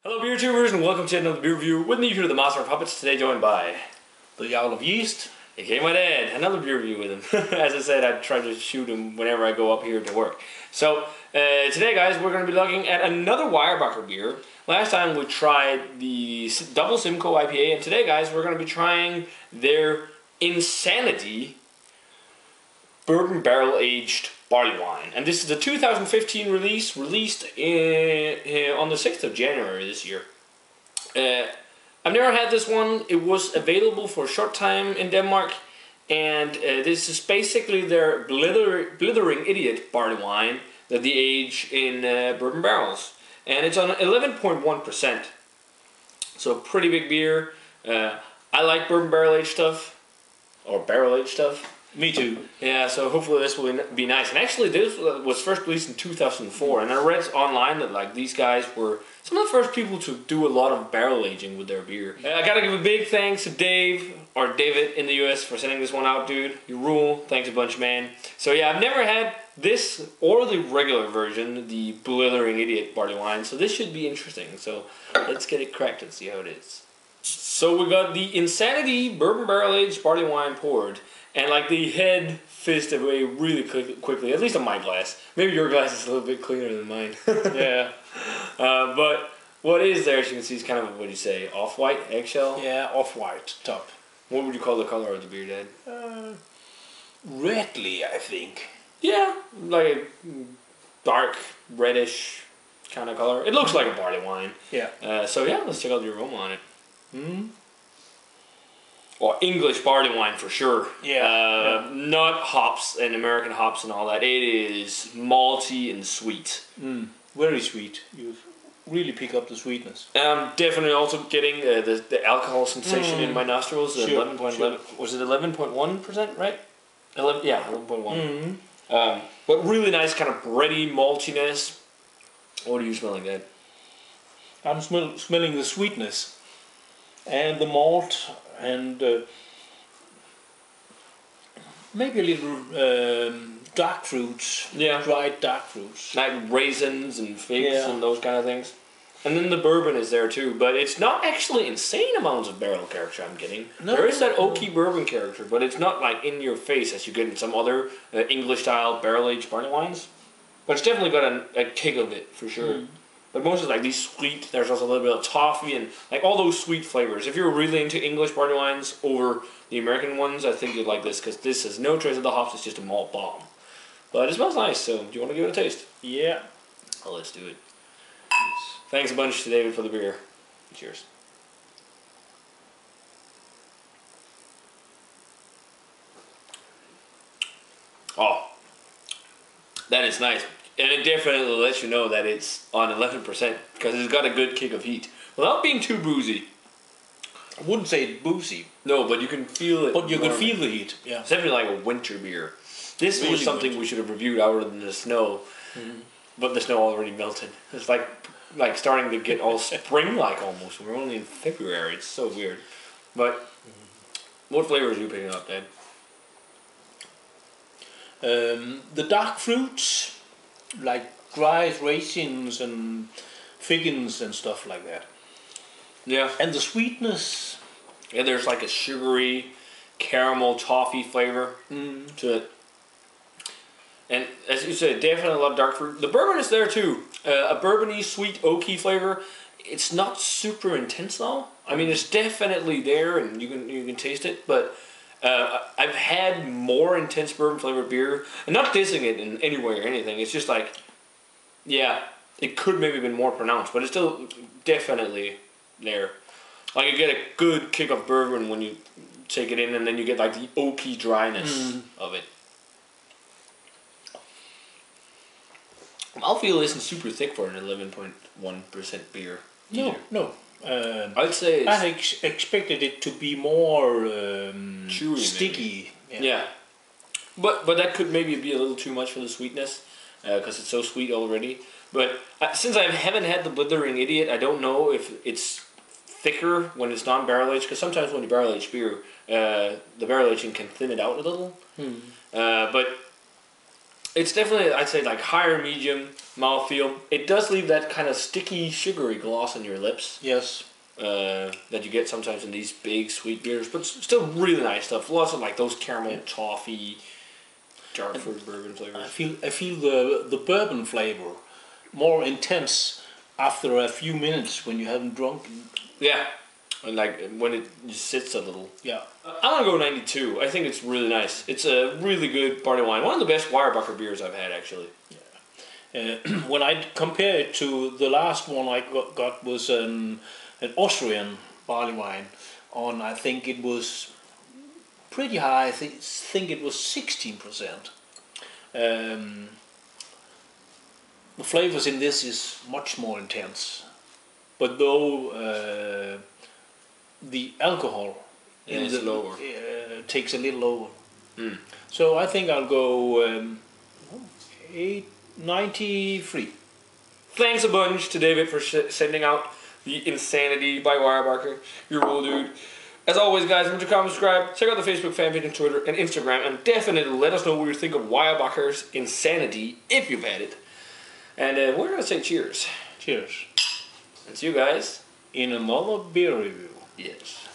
Hello beer tubers and welcome to another beer review with me, Peter the Master of Puppets, today joined by the Jarl of Yeast. aka my dad, another beer review with him. As I said, I try to shoot him whenever I go up here to work. So today guys, we're going to be looking at another Weyerbacher beer. Last time we tried the Double Simcoe IPA, and today guys, we're going to be trying their Insanity Bourbon Barrel Aged Barley Wine. And this is the 2015 released on the 6th of January this year. I've never had this one. It was available for a short time in Denmark, and this is basically their Blithering Idiot barley wine that they age in bourbon barrels. And it's on 11.1%. So pretty big beer. I like bourbon barrel aged stuff, or barrel aged stuff. Me too. Yeah, so hopefully this will be nice. And actually, this was first released in 2004, and I read online that like these guys were some of the first people to do a lot of barrel aging with their beer. I gotta give a big thanks to David in the US for sending this one out, dude. You rule. Thanks a bunch, man. So yeah, I've never had this or the regular version, the Blithering Idiot barley wine, so this should be interesting. So let's get it cracked and see how it is. So we got the Insanity Bourbon Barrel Aged barley wine poured. And like the head fizzed away really quickly, at least on my glass. Maybe your glass is a little bit cleaner than mine. Yeah. But what is there, as you can see, is kind of, what do you say, off-white, eggshell? Yeah, off-white top. What would you call the color of the beer, Dad? Redly, I think. Yeah, like a dark, reddish kind of color. It looks like a barley wine. Yeah. So yeah, let's check out the aroma on it. Or English barley wine for sure. Yeah. Not hops and American hops and all that. It is malty and sweet. Very sweet. You really pick up the sweetness. I'm definitely also getting the alcohol sensation in my nostrils. Sure, 11.11. Was it 11.1%? Right? 11.1. But really nice kind of bready maltiness. What are you smelling, Dad? I'm smelling the sweetness and the malt and maybe a little dark fruits. Yeah. Dried dark fruits. Like raisins and figs and those kind of things. And then the bourbon is there too, but it's not actually insane amounts of barrel character I'm getting. No. There is that oaky bourbon character, but it's not like in your face as you get in some other English style barrel aged barley wines. But it's definitely got a kick of it for sure. But most is like these sweet, there's also a little bit of toffee and like all those sweet flavors. If you're really into English barley wines over the American ones, I think you'd like this because this has no trace of the hops, it's just a malt bomb. But it smells nice, so do you want to give it a taste? Yeah. Oh, let's do it. Yes. Thanks a bunch to David for the beer. Cheers. Oh, that is nice. And it definitely lets you know that it's on 11% because it's got a good kick of heat without being too boozy. I wouldn't say it's boozy. No, but you can feel it. But you can feel the heat. Yeah. It's definitely like a winter beer. This really was something we should have reviewed other than the snow, but the snow already melted. It's like starting to get all spring-like almost. We're only in February. It's so weird. But what flavors are you picking up, Dad? The dark fruits, like dried raisins and figgins and stuff like that. Yeah. And the sweetness. Yeah, there's like a sugary caramel toffee flavor to it. And as you said, definitely a lot of dark fruit. The bourbon is there too. A bourbony, sweet, oaky flavor. It's not super intense though. I mean, it's definitely there, and you can taste it. But I've had more intense bourbon flavored beer, and not dissing it in any way or anything. It's just like, yeah, it could maybe have been more pronounced, but it's still definitely there. Like you get a good kick of bourbon when you take it in, and then you get like the oaky dryness of it. Mouthfeel isn't super thick for an 11.1% beer. Either. No. I'd say I expected it to be more chewy, sticky. Yeah. But that could maybe be a little too much for the sweetness because it's so sweet already. But since I haven't had the Blithering Idiot, I don't know if it's thicker when it's non-barrel aged. Because sometimes when you barrel age beer, the barrel aging can thin it out a little. But It's definitely, I'd say, like higher medium mouthfeel. It does leave that kind of sticky, sugary gloss on your lips. Yes. That you get sometimes in these big sweet beers, but still really nice stuff. Lots of like those caramel toffee, dark fruit bourbon flavors. I feel the bourbon flavor more intense after a few minutes when you haven't drunk. Yeah, and like when it just sits a little. Yeah. I'm gonna go 92. I think it's really nice. It's a really good barley wine. One of the best Weyerbacher beers I've had, actually. Yeah. When I compare it to the last one I got was an Austrian barley wine. I think it was pretty high. I think it was 16%. The flavors in this is much more intense, but though the alcohol lower. takes a little over. Mm. So I think I'll go 93. Thanks a bunch to David for sending out the Insanity by Weyerbacher. You're cool, dude. As always, guys, remember to comment, subscribe, check out the Facebook fan page and Twitter and Instagram, and definitely let us know what you think of Weyerbacher's Insanity if you've had it. And we're going to say cheers. Cheers. And see you guys In another beer review. Yes.